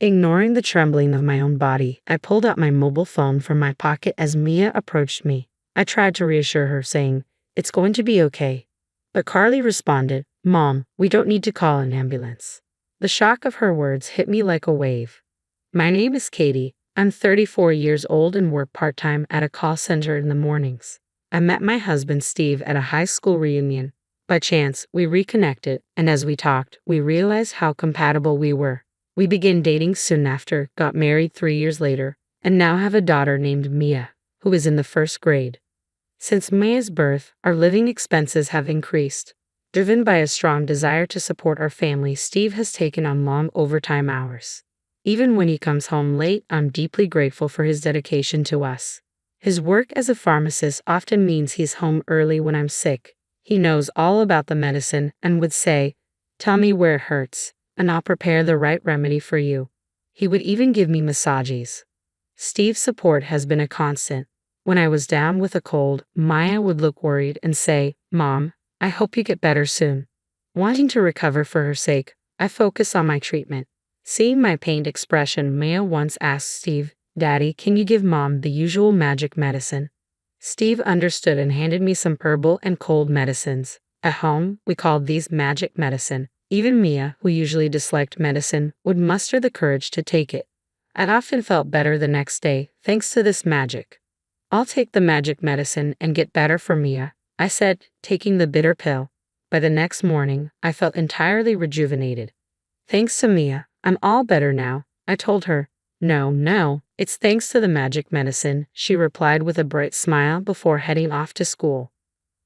Ignoring the trembling of my own body, I pulled out my mobile phone from my pocket as Mia approached me. I tried to reassure her, saying, "It's going to be okay." But Carly responded, "Mom, we don't need to call an ambulance." The shock of her words hit me like a wave. My name is Katie. I'm 34 years old and work part-time at a call center in the mornings. I met my husband Steve at a high school reunion. By chance, we reconnected, and as we talked, we realized how compatible we were. We began dating soon after, got married 3 years later, and now have a daughter named Mia, who is in the first grade. Since Mia's birth, our living expenses have increased. Driven by a strong desire to support our family, Steve has taken on long overtime hours. Even when he comes home late, I'm deeply grateful for his dedication to us. His work as a pharmacist often means he's home early when I'm sick. He knows all about the medicine and would say, "Tell me where it hurts, and I'll prepare the right remedy for you." He would even give me massages. Steve's support has been a constant. When I was down with a cold, Maya would look worried and say, "Mom, I hope you get better soon." Wanting to recover for her sake, I focus on my treatment. Seeing my pained expression, Maya once asked Steve, "Daddy, can you give Mom the usual magic medicine?" Steve understood and handed me some herbal and cold medicines. At home, we called these magic medicine. Even Mia, who usually disliked medicine, would muster the courage to take it. I'd often felt better the next day, thanks to this magic. "I'll take the magic medicine and get better for Mia," I said, taking the bitter pill. By the next morning, I felt entirely rejuvenated. "Thanks to Mia, I'm all better now," I told her. No, it's thanks to the magic medicine," she replied with a bright smile before heading off to school.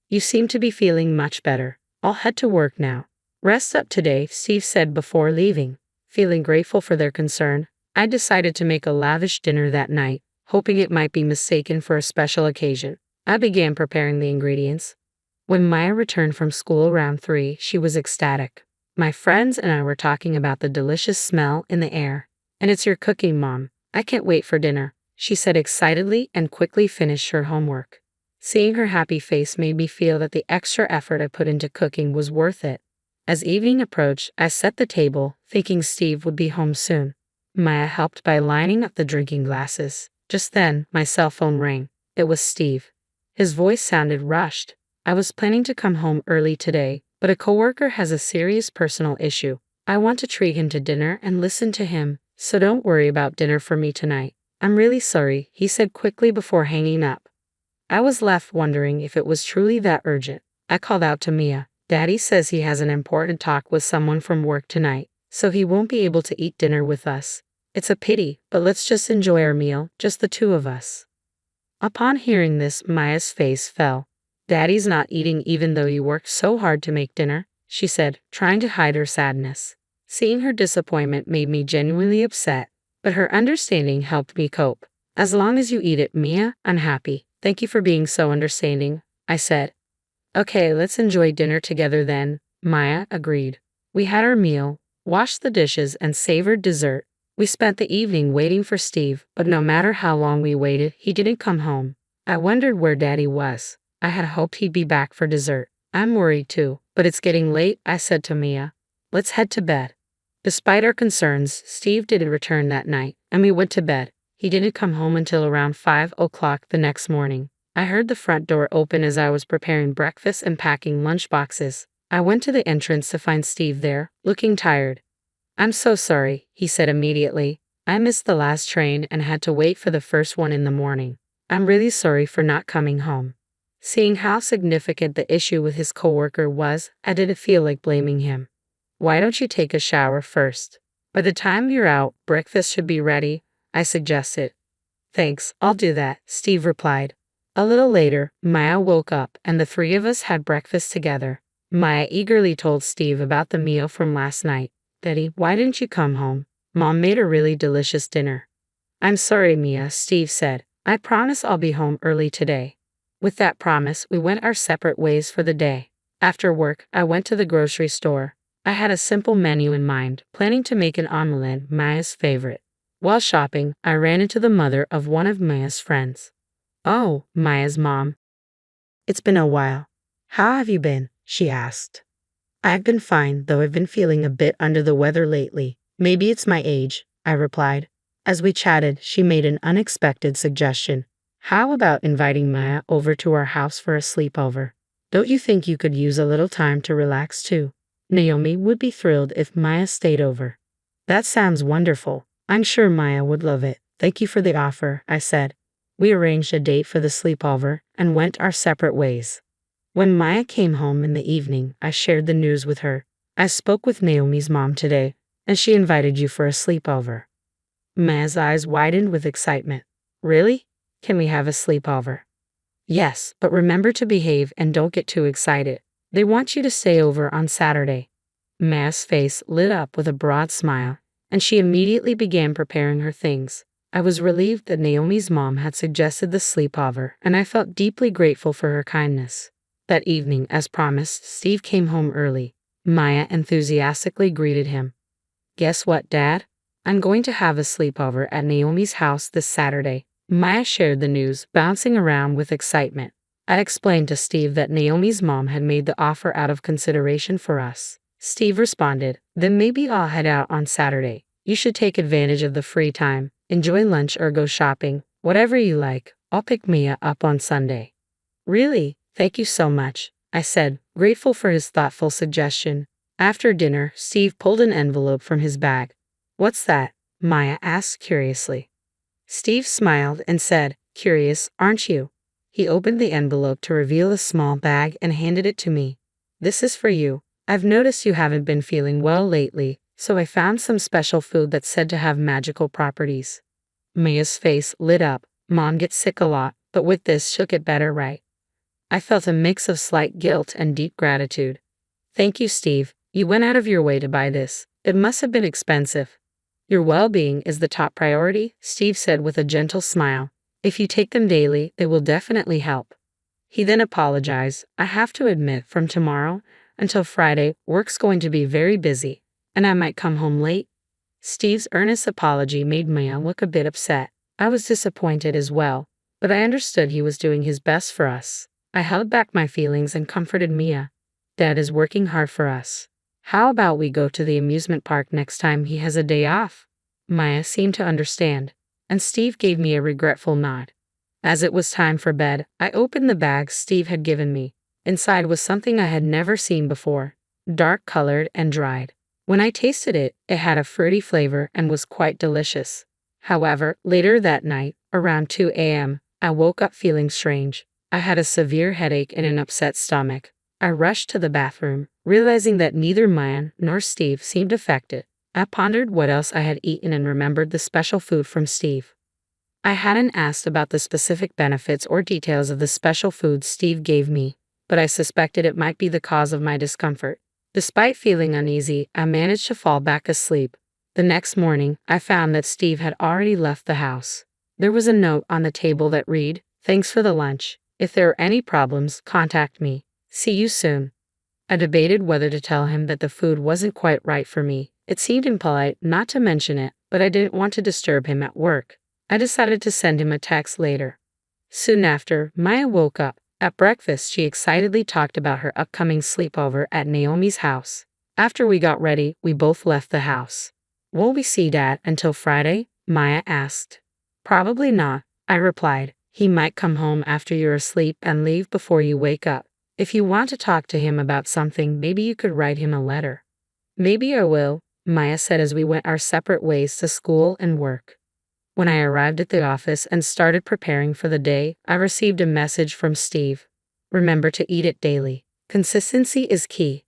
"You seem to be feeling much better. I'll head to work now." "Rest up today," Steve said before leaving. Feeling grateful for their concern, I decided to make a lavish dinner that night, hoping it might be mistaken for a special occasion. I began preparing the ingredients. When Maya returned from school around 3, she was ecstatic. "My friends and I were talking about the delicious smell in the air. And it's your cooking, Mom. I can't wait for dinner," she said excitedly and quickly finished her homework. Seeing her happy face made me feel that the extra effort I put into cooking was worth it. As evening approached, I set the table, thinking Steve would be home soon. Maya helped by lining up the drinking glasses. Just then, my cell phone rang. It was Steve. His voice sounded rushed. "I was planning to come home early today, but a coworker has a serious personal issue. I want to treat him to dinner and listen to him, so don't worry about dinner for me tonight. I'm really sorry," he said quickly before hanging up. I was left wondering if it was truly that urgent. I called out to Mia. "Daddy says he has an important talk with someone from work tonight, so he won't be able to eat dinner with us. It's a pity, but let's just enjoy our meal, just the two of us." Upon hearing this, Maya's face fell. "Daddy's not eating even though you worked so hard to make dinner," she said, trying to hide her sadness. Seeing her disappointment made me genuinely upset, but her understanding helped me cope. "As long as you eat it, Mia, I'm happy. Thank you for being so understanding," I said. "Okay, let's enjoy dinner together then," Maya agreed. We had our meal, washed the dishes, and savored dessert. We spent the evening waiting for Steve, but no matter how long we waited, he didn't come home. I wondered where Daddy was. I had hoped he'd be back for dessert. "I'm worried too, but it's getting late," I said to Mia. "Let's head to bed." Despite our concerns, Steve didn't return that night, and we went to bed. He didn't come home until around 5 o'clock the next morning. I heard the front door open as I was preparing breakfast and packing lunch boxes. I went to the entrance to find Steve there, looking tired. "I'm so sorry," he said immediately. "I missed the last train and had to wait for the first one in the morning. I'm really sorry for not coming home." Seeing how significant the issue with his coworker was, I didn't feel like blaming him. "Why don't you take a shower first? By the time you're out, breakfast should be ready," I suggested. "Thanks, I'll do that," Steve replied. A little later, Maya woke up and the three of us had breakfast together. Maya eagerly told Steve about the meal from last night. "Daddy, why didn't you come home? Mom made a really delicious dinner." "I'm sorry, Mia," Steve said. "I promise I'll be home early today." With that promise, we went our separate ways for the day. After work, I went to the grocery store. I had a simple menu in mind, planning to make an omelette, Maya's favorite. While shopping, I ran into the mother of one of Maya's friends. "Oh, Maya's mom. It's been a while. How have you been?" she asked. "I've been fine, though I've been feeling a bit under the weather lately. Maybe it's my age," I replied. As we chatted, she made an unexpected suggestion. How about inviting Maya over to our house for a sleepover? Don't you think you could use a little time to relax too? Naomi would be thrilled if Maya stayed over. That sounds wonderful. I'm sure Maya would love it. Thank you for the offer, I said. We arranged a date for the sleepover and went our separate ways. When Maya came home in the evening, I shared the news with her. I spoke with Naomi's mom today, and she invited you for a sleepover. Maya's eyes widened with excitement. Really? Can we have a sleepover? Yes, but remember to behave and don't get too excited. They want you to stay over on Saturday. Maya's face lit up with a broad smile, and she immediately began preparing her things. I was relieved that Naomi's mom had suggested the sleepover, and I felt deeply grateful for her kindness. That evening, as promised, Steve came home early. Maya enthusiastically greeted him. Guess what, Dad? I'm going to have a sleepover at Naomi's house this Saturday. Maya shared the news, bouncing around with excitement. I explained to Steve that Naomi's mom had made the offer out of consideration for us. Steve responded, then maybe I'll head out on Saturday. You should take advantage of the free time, enjoy lunch or go shopping, whatever you like. I'll pick Mia up on Sunday. Really? Thank you so much, I said, grateful for his thoughtful suggestion. After dinner, Steve pulled an envelope from his bag. What's that? Maya asked curiously. Steve smiled and said, curious, aren't you? He opened the envelope to reveal a small bag and handed it to me. This is for you. I've noticed you haven't been feeling well lately, so I found some special food that's said to have magical properties. Maya's face lit up. Mom gets sick a lot, but with this she'll get better, right? I felt a mix of slight guilt and deep gratitude. Thank you, Steve. You went out of your way to buy this. It must have been expensive. Your well-being is the top priority, Steve said with a gentle smile. If you take them daily, they will definitely help. He then apologized. I have to admit, from tomorrow until Friday, work's going to be very busy, and I might come home late. Steve's earnest apology made Maya look a bit upset. I was disappointed as well, but I understood he was doing his best for us. I held back my feelings and comforted Mia. Dad is working hard for us. How about we go to the amusement park next time he has a day off? Maya seemed to understand, and Steve gave me a regretful nod. As it was time for bed, I opened the bag Steve had given me. Inside was something I had never seen before, dark-colored and dried. When I tasted it, it had a fruity flavor and was quite delicious. However, later that night, around 2 a.m., I woke up feeling strange. I had a severe headache and an upset stomach. I rushed to the bathroom, realizing that neither Maya nor Steve seemed affected. I pondered what else I had eaten and remembered the special food from Steve. I hadn't asked about the specific benefits or details of the special food Steve gave me, but I suspected it might be the cause of my discomfort. Despite feeling uneasy, I managed to fall back asleep. The next morning, I found that Steve had already left the house. There was a note on the table that read, "Thanks for the lunch. If there are any problems, contact me. See you soon." I debated whether to tell him that the food wasn't quite right for me. It seemed impolite not to mention it, but I didn't want to disturb him at work. I decided to send him a text later. Soon after, Maya woke up. At breakfast, she excitedly talked about her upcoming sleepover at Naomi's house. After we got ready, we both left the house. Will we see Dad until Friday? Maya asked. Probably not, I replied. He might come home after you're asleep and leave before you wake up. If you want to talk to him about something, maybe you could write him a letter. Maybe I will, Maya said as we went our separate ways to school and work. When I arrived at the office and started preparing for the day, I received a message from Steve. Remember to eat it daily. Consistency is key.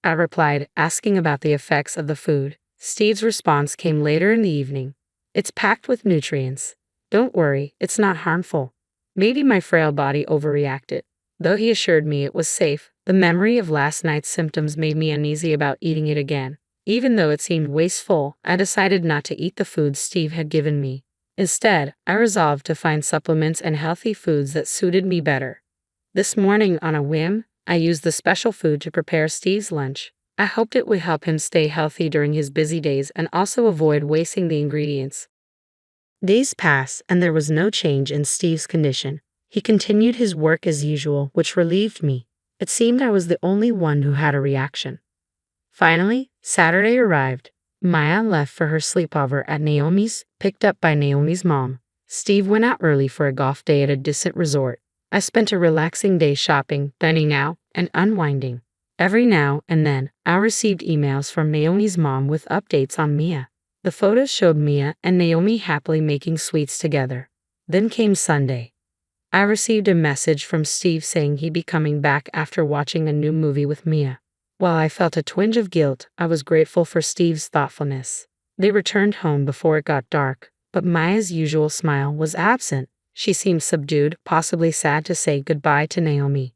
I replied, asking about the effects of the food. Steve's response came later in the evening. It's packed with nutrients. Don't worry, it's not harmful. Maybe my frail body overreacted. Though he assured me it was safe, the memory of last night's symptoms made me uneasy about eating it again. Even though it seemed wasteful, I decided not to eat the food Steve had given me. Instead, I resolved to find supplements and healthy foods that suited me better. This morning, on a whim, I used the special food to prepare Steve's lunch. I hoped it would help him stay healthy during his busy days and also avoid wasting the ingredients. Days passed, and there was no change in Steve's condition. He continued his work as usual, which relieved me. It seemed I was the only one who had a reaction. Finally, Saturday arrived. Maya left for her sleepover at Naomi's, picked up by Naomi's mom. Steve went out early for a golf day at a distant resort. I spent a relaxing day shopping, dining out, and unwinding. Every now and then, I received emails from Naomi's mom with updates on Mia. The photos showed Mia and Naomi happily making sweets together. Then came Sunday. I received a message from Steve saying he'd be coming back after watching a new movie with Mia. While I felt a twinge of guilt, I was grateful for Steve's thoughtfulness. They returned home before it got dark, but Maya's usual smile was absent. She seemed subdued, possibly sad to say goodbye to Naomi.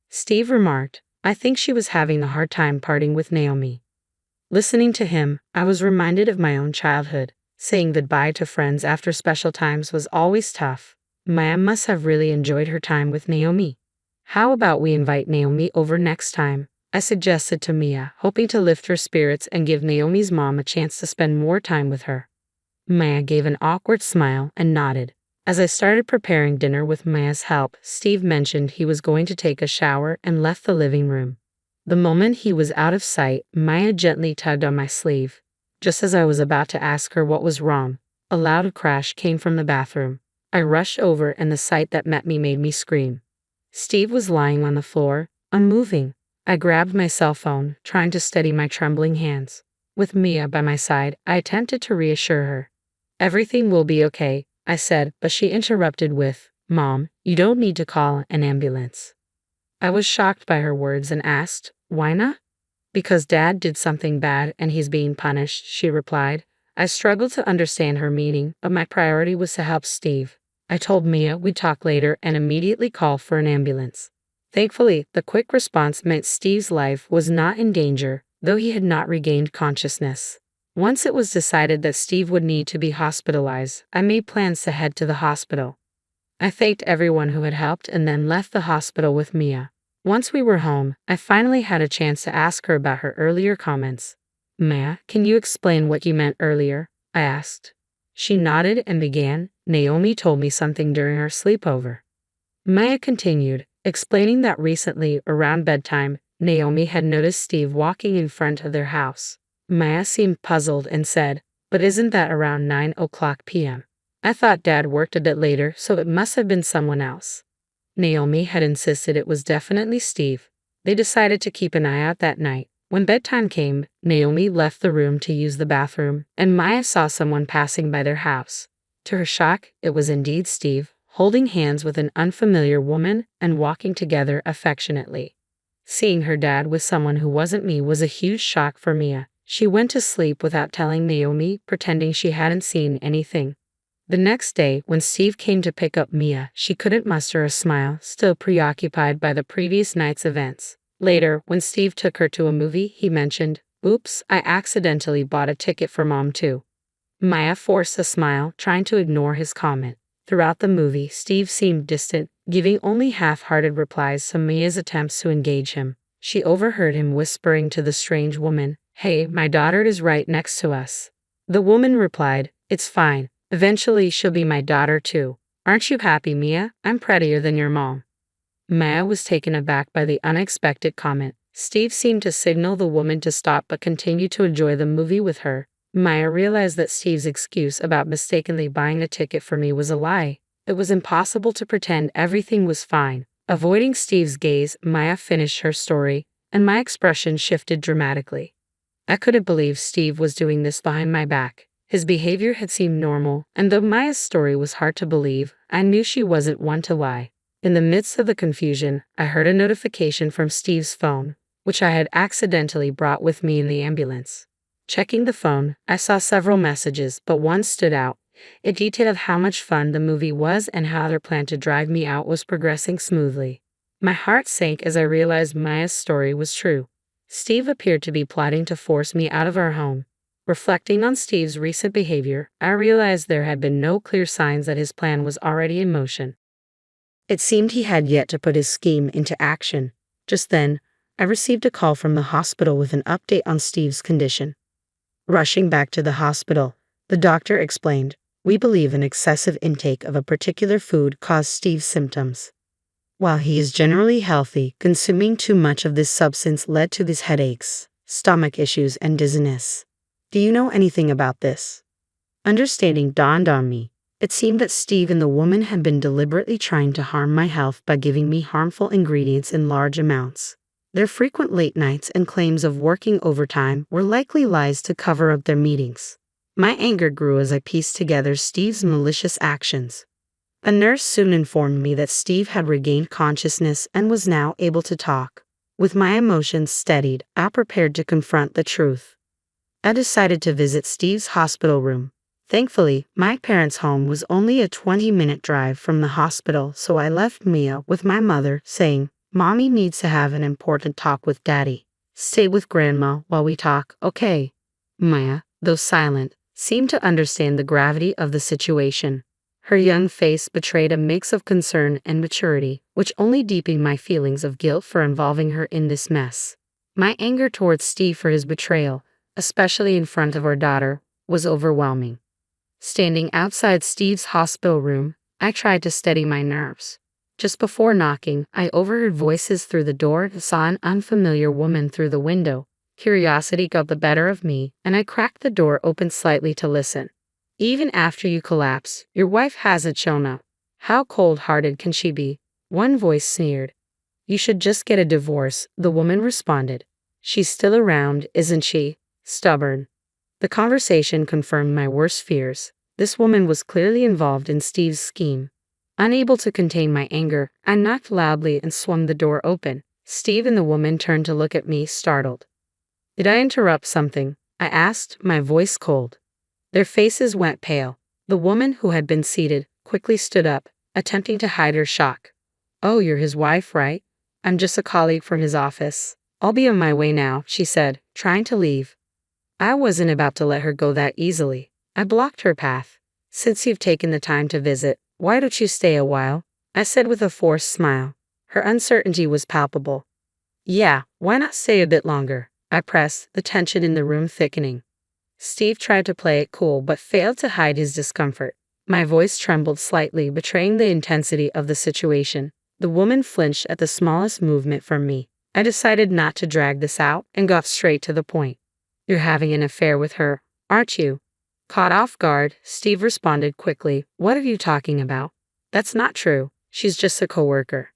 Steve remarked, "I think she was having a hard time parting with Naomi." Listening to him, I was reminded of my own childhood. Saying goodbye to friends after special times was always tough. Maya must have really enjoyed her time with Naomi. "How about we invite Naomi over next time?" I suggested to Mia, hoping to lift her spirits and give Naomi's mom a chance to spend more time with her. Maya gave an awkward smile and nodded. As I started preparing dinner with Maya's help, Steve mentioned he was going to take a shower and left the living room. The moment he was out of sight, Maya gently tugged on my sleeve. Just as I was about to ask her what was wrong, a loud crash came from the bathroom. I rushed over and the sight that met me made me scream. Steve was lying on the floor, unmoving. I grabbed my cell phone, trying to steady my trembling hands. With Mia by my side, I attempted to reassure her. "Everything will be okay," I said, but she interrupted with, "Mom, you don't need to call an ambulance." I was shocked by her words and asked, "Why not?" "Because Dad did something bad and he's being punished," she replied. I struggled to understand her meaning, but my priority was to help Steve. I told Mia we'd talk later and immediately call for an ambulance. Thankfully, the quick response meant Steve's life was not in danger, though he had not regained consciousness. Once it was decided that Steve would need to be hospitalized, I made plans to head to the hospital. I thanked everyone who had helped and then left the hospital with Mia. Once we were home, I finally had a chance to ask her about her earlier comments. "Maya, can you explain what you meant earlier?" I asked. She nodded and began, "Naomi told me something during our sleepover." Maya continued, explaining that recently, around bedtime, Naomi had noticed Steve walking in front of their house. Maya seemed puzzled and said, "But isn't that around 9:00 p.m.? I thought Dad worked a bit later, so it must have been someone else." Naomi had insisted it was definitely Steve. They decided to keep an eye out that night. When bedtime came, Naomi left the room to use the bathroom, and Maya saw someone passing by their house. To her shock, it was indeed Steve, holding hands with an unfamiliar woman and walking together affectionately. Seeing her dad with someone who wasn't me was a huge shock for Mia. She went to sleep without telling Naomi, pretending she hadn't seen anything. The next day, when Steve came to pick up Mia, she couldn't muster a smile, still preoccupied by the previous night's events. Later, when Steve took her to a movie, he mentioned, "Oops, I accidentally bought a ticket for Mom too." Maya forced a smile, trying to ignore his comment. Throughout the movie, Steve seemed distant, giving only half-hearted replies to Mia's attempts to engage him. She overheard him whispering to the strange woman, "Hey, my daughter is right next to us." The woman replied, "It's fine. Eventually she'll be my daughter too. Aren't you happy, Mia? I'm prettier than your mom." Maya was taken aback by the unexpected comment. Steve seemed to signal the woman to stop but continued to enjoy the movie with her. Maya realized that Steve's excuse about mistakenly buying a ticket for me was a lie. It was impossible to pretend everything was fine. Avoiding Steve's gaze, Maya finished her story, and my expression shifted dramatically. I couldn't believe Steve was doing this behind my back. His behavior had seemed normal, and though Maya's story was hard to believe, I knew she wasn't one to lie. In the midst of the confusion, I heard a notification from Steve's phone, which I had accidentally brought with me in the ambulance. Checking the phone, I saw several messages, but one stood out. It detailed how much fun the movie was and how their plan to drive me out was progressing smoothly. My heart sank as I realized Maya's story was true. Steve appeared to be plotting to force me out of our home. Reflecting on Steve's recent behavior, I realized there had been no clear signs that his plan was already in motion. It seemed he had yet to put his scheme into action. Just then, I received a call from the hospital with an update on Steve's condition. Rushing back to the hospital, the doctor explained, "We believe an excessive intake of a particular food caused Steve's symptoms. While he is generally healthy, consuming too much of this substance led to these headaches, stomach issues, and dizziness." Do you know anything about this? Understanding dawned on me. It seemed that Steve and the woman had been deliberately trying to harm my health by giving me harmful ingredients in large amounts. Their frequent late nights and claims of working overtime were likely lies to cover up their meetings. My anger grew as I pieced together Steve's malicious actions. A nurse soon informed me that Steve had regained consciousness and was now able to talk. With my emotions steadied, I prepared to confront the truth. I decided to visit Steve's hospital room. Thankfully, my parents' home was only a 20-minute drive from the hospital, so I left Mia with my mother, saying, "Mommy needs to have an important talk with Daddy. Stay with Grandma while we talk, okay?" Mia, though silent, seemed to understand the gravity of the situation. Her young face betrayed a mix of concern and maturity, which only deepened my feelings of guilt for involving her in this mess. My anger towards Steve for his betrayal, especially in front of our daughter, was overwhelming. Standing outside Steve's hospital room, I tried to steady my nerves. Just before knocking, I overheard voices through the door and saw an unfamiliar woman through the window. Curiosity got the better of me, and I cracked the door open slightly to listen. "Even after you collapse, your wife hasn't shown up. How cold-hearted can she be?" One voice sneered. "You should just get a divorce," the woman responded. "She's still around, isn't she? Stubborn." The conversation confirmed my worst fears. This woman was clearly involved in Steve's scheme. Unable to contain my anger, I knocked loudly and swung the door open. Steve and the woman turned to look at me, startled. "Did I interrupt something?" I asked, my voice cold. Their faces went pale. The woman, who had been seated, quickly stood up, attempting to hide her shock. "Oh, you're his wife, right? I'm just a colleague from his office. I'll be on my way now," she said, trying to leave. I wasn't about to let her go that easily. I blocked her path. "Since you've taken the time to visit, why don't you stay a while?" I said with a forced smile. Her uncertainty was palpable. "Yeah, why not stay a bit longer?" I pressed, the tension in the room thickening. Steve tried to play it cool but failed to hide his discomfort. My voice trembled slightly, betraying the intensity of the situation. The woman flinched at the smallest movement from me. I decided not to drag this out and got straight to the point. "You're having an affair with her, aren't you?" Caught off guard, Steve responded quickly. "What are you talking about? That's not true. She's just a coworker."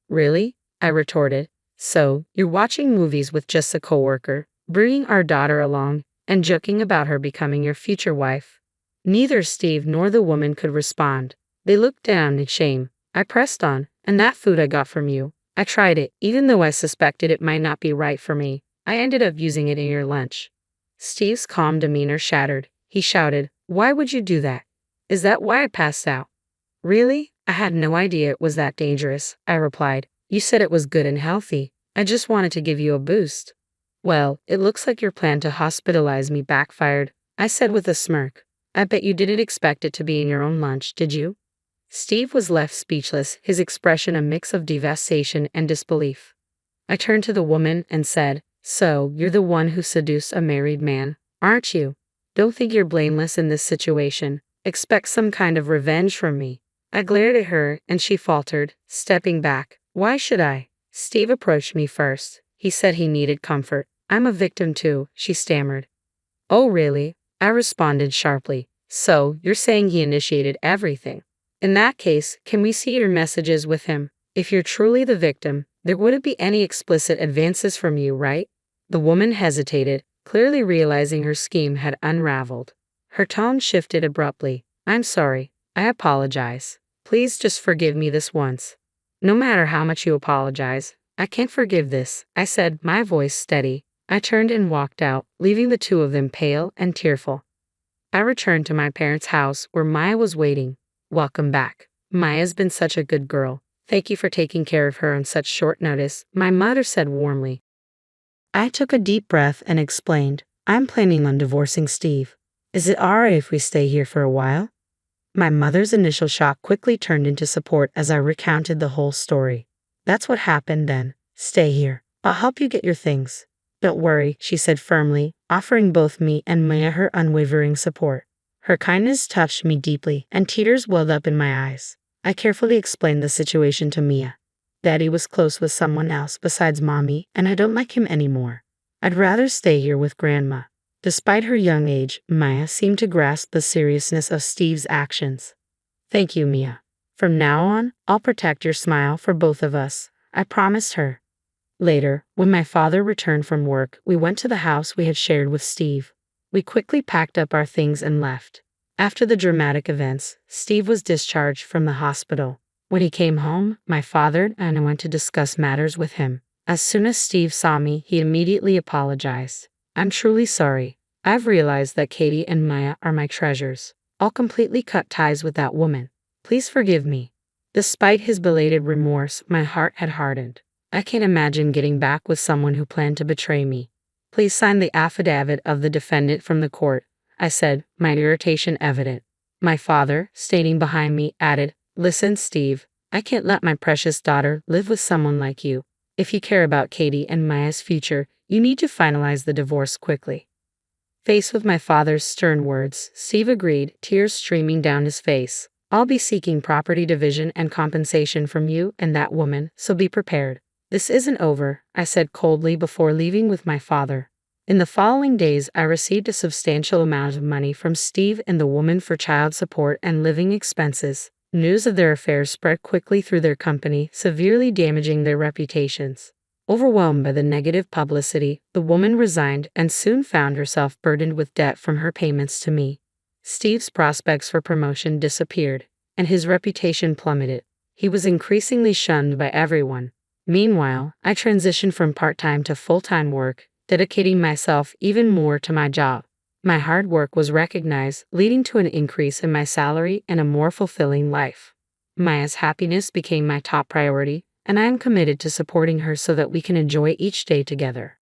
"Really?" I retorted. "So, you're watching movies with just a coworker, bringing our daughter along, and joking about her becoming your future wife?" Neither Steve nor the woman could respond. They looked down in shame. I pressed on. "And that food I got from you, I tried it, even though I suspected it might not be right for me. I ended up using it in your lunch." Steve's calm demeanor shattered. He shouted, "Why would you do that? Is that why I passed out?" "Really? I had no idea it was that dangerous," I replied. "You said it was good and healthy. I just wanted to give you a boost." "Well, it looks like your plan to hospitalize me backfired," I said with a smirk. "I bet you didn't expect it to be in your own lunch, did you?" Steve was left speechless, his expression a mix of devastation and disbelief. I turned to the woman and said, "So, you're the one who seduced a married man, aren't you? Don't think you're blameless in this situation. Expect some kind of revenge from me." I glared at her, and she faltered, stepping back. "Why should I?" Steve approached me first. He said he needed comfort. "I'm a victim too," she stammered. "Oh, really?" I responded sharply. "So, you're saying he initiated everything? In that case, can we see your messages with him? If you're truly the victim, there wouldn't be any explicit advances from you, right?" The woman hesitated, clearly realizing her scheme had unraveled. Her tone shifted abruptly. "I'm sorry. I apologize. Please just forgive me this once." "No matter how much you apologize, I can't forgive this," I said, my voice steady. I turned and walked out, leaving the two of them pale and tearful. I returned to my parents' house, where Maya was waiting. "Welcome back. Maya's been such a good girl. Thank you for taking care of her on such short notice," my mother said warmly. I took a deep breath and explained, "I'm planning on divorcing Steve. Is it alright if we stay here for a while?" My mother's initial shock quickly turned into support as I recounted the whole story. "That's what happened then. Stay here. I'll help you get your things." "Don't worry," she said firmly, offering both me and Maya her unwavering support. Her kindness touched me deeply, and tears welled up in my eyes. I carefully explained the situation to Mia. "Daddy was close with someone else besides Mommy, and I don't like him anymore. I'd rather stay here with Grandma." Despite her young age, Maya seemed to grasp the seriousness of Steve's actions. Thank you, Mia. From now on, I'll protect your smile for both of us, I promised her. Later, when my father returned from work, we went to the house we had shared with Steve. We quickly packed up our things and left. After the dramatic events, Steve was discharged from the hospital. When he came home, my father and I went to discuss matters with him. As soon as Steve saw me, he immediately apologized. I'm truly sorry. I've realized that Katie and Maya are my treasures. I'll completely cut ties with that woman. Please forgive me. Despite his belated remorse, my heart had hardened. I can't imagine getting back with someone who planned to betray me. Please sign the affidavit of the defendant from the court, I said, my irritation evident. My father, standing behind me, added, Listen, Steve, I can't let my precious daughter live with someone like you. If you care about Katie and Maya's future, you need to finalize the divorce quickly. Faced with my father's stern words, Steve agreed, tears streaming down his face. I'll be seeking property division and compensation from you and that woman, so be prepared. This isn't over, I said coldly before leaving with my father. In the following days, I received a substantial amount of money from Steve and the woman for child support and living expenses. News of their affairs spread quickly through their company, severely damaging their reputations. Overwhelmed by the negative publicity, the woman resigned and soon found herself burdened with debt from her payments to me. Steve's prospects for promotion disappeared, and his reputation plummeted. He was increasingly shunned by everyone. Meanwhile, I transitioned from part-time to full-time work, dedicating myself even more to my job. My hard work was recognized, leading to an increase in my salary and a more fulfilling life. Maya's happiness became my top priority, and I am committed to supporting her so that we can enjoy each day together.